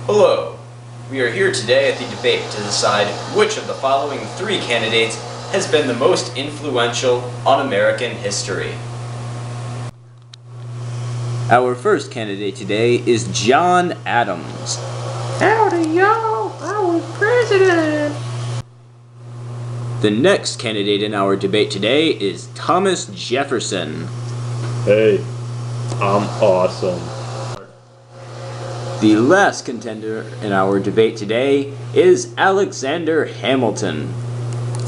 Hello. We are here today at the debate to decide which of the following three candidates has been the most influential on American history. Our first candidate today is John Adams. Howdy, y'all! I was president! The next candidate in our debate today is Thomas Jefferson. Hey, I'm awesome. The last contender in our debate today is Alexander Hamilton.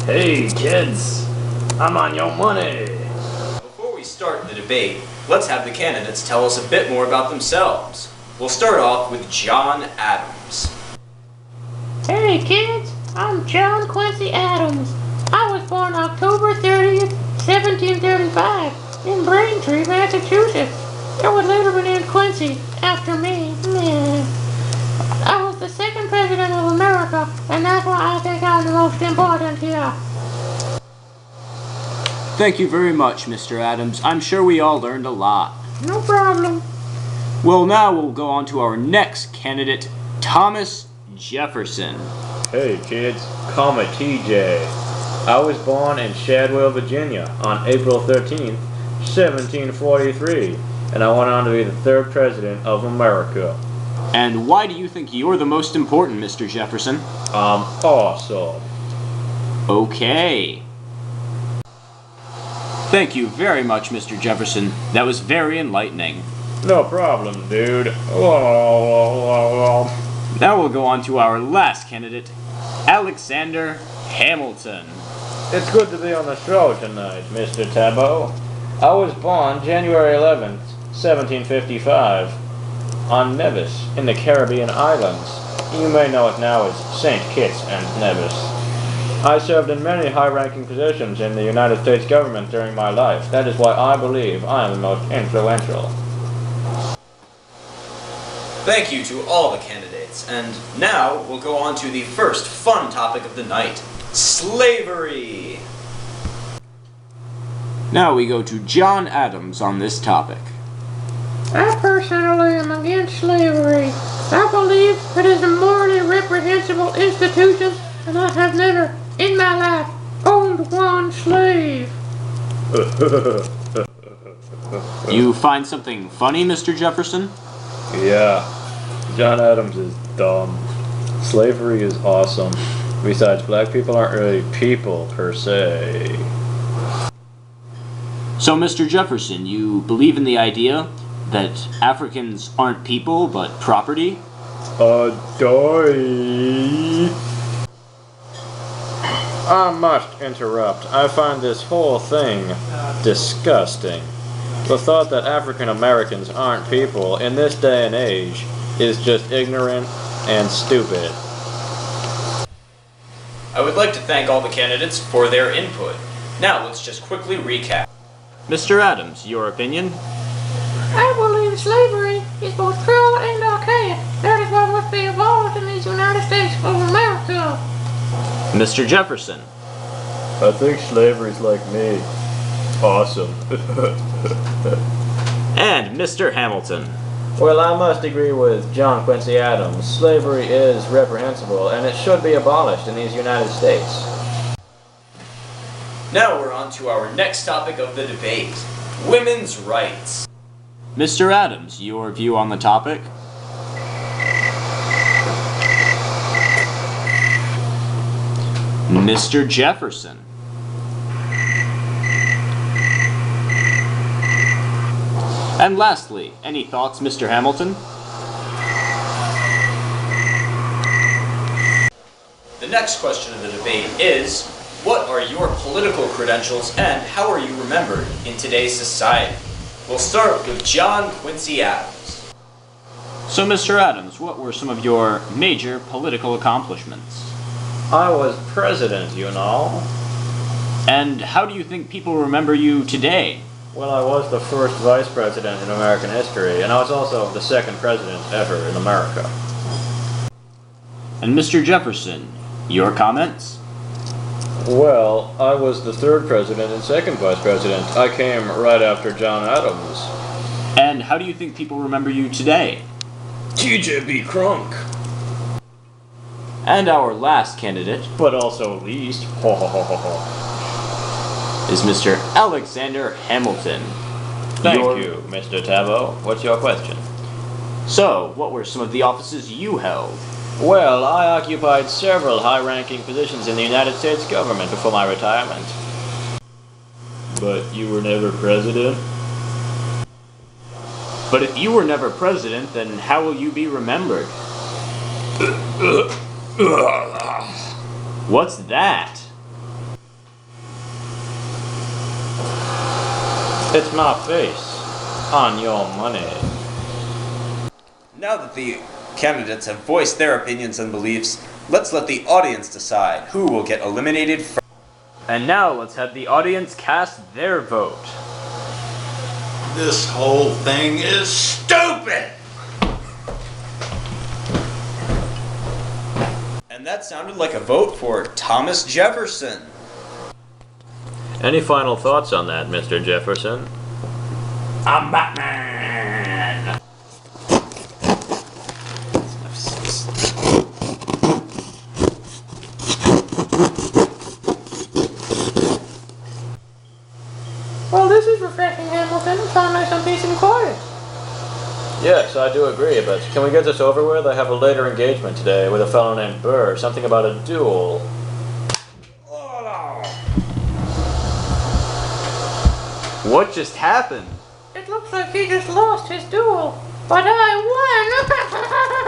Hey, kids, I'm on your money. Before we start the debate, let's have the candidates tell us a bit more about themselves. We'll start off with John Adams. Hey, kids! I'm John Quincy Adams. I was born October 30th, 1735, in Braintree, Massachusetts. It would later be named Quincy, after me. I was the second president of America, and that's why I think I'm the most important here. Thank you very much, Mr. Adams. I'm sure we all learned a lot. No problem. Well, now we'll go on to our next candidate, Thomas Jefferson. Hey, kids, call me TJ. I was born in Shadwell, Virginia on April 13th, 1743, and I went on to be the third president of America. And why do you think you're the most important, Mr. Jefferson? I'm awesome. Okay. Thank you very much, Mr. Jefferson. That was very enlightening. No problem, dude. Now we'll go on to our last candidate, Alexander Hamilton. It's good to be on the show tonight, Mr. Tabo. I was born January 11th, 1755, on Nevis, in the Caribbean islands. You may know it now as St. Kitts and Nevis. I served in many high-ranking positions in the United States government during my life. That is why I believe I am the most influential. Thank you to all the candidates, and now we'll go on to the first fun topic of the night, slavery. Now we go to John Adams on this topic. I personally am against slavery. I believe it is a morally reprehensible institution, and I have never, in my life, owned one slave. You find something funny, Mr. Jefferson? Yeah, John Adams is dumb. Slavery is awesome. Besides, black people aren't really people, per se. So, Mr. Jefferson, you believe in the idea that Africans aren't people, but property? Doy. I must interrupt. I find this whole thing disgusting. The thought that African Americans aren't people in this day and age is just ignorant and stupid. I would like to thank all the candidates for their input. Now let's just quickly recap. Mr. Adams, your opinion? I believe slavery is both cruel and archaic. That is what must be abolished in these United States of America. Mr. Jefferson? I think slavery's like me. Awesome. And Mr. Hamilton? Well, I must agree with John Quincy Adams. Slavery is reprehensible, and it should be abolished in these United States. Now we're on to our next topic of the debate, women's rights. Mr. Adams, your view on the topic? Mr. Jefferson? And lastly, any thoughts, Mr. Hamilton? The next question of the debate is, what are your political credentials and how are you remembered in today's society? We'll start with John Quincy Adams. So, Mr. Adams, what were some of your major political accomplishments? I was president, you know. And how do you think people remember you today? Well, I was the first vice president in American history, and I was also the second president ever in America. And Mr. Jefferson, your comments? Well, I was the third president and second vice president. I came right after John Adams. And how do you think people remember you today? TJB Crunk. And our last candidate but also least, is Mr. Alexander Hamilton. Thank you, Mr. Tabo. What's your question? So, what were some of the offices you held? Well, I occupied several high-ranking positions in the United States government before my retirement. But you were never president? But if you were never president, then how will you be remembered? What's that? It's my face on your money. Now that the candidates have voiced their opinions and beliefs, let's let the audience decide who will get eliminated from. And now let's have the audience cast their vote. This whole thing is stupid! And that sounded like a vote for Thomas Jefferson. Any final thoughts on that, Mr. Jefferson? I'm Batman! Well, this is refreshing, Hamilton. It's all nice and peace and quiet. Yes, I do agree, but can we get this over with? I have a later engagement today with a fellow named Burr. Something about a duel. What just happened? It looks like he just lost his duel, but I won!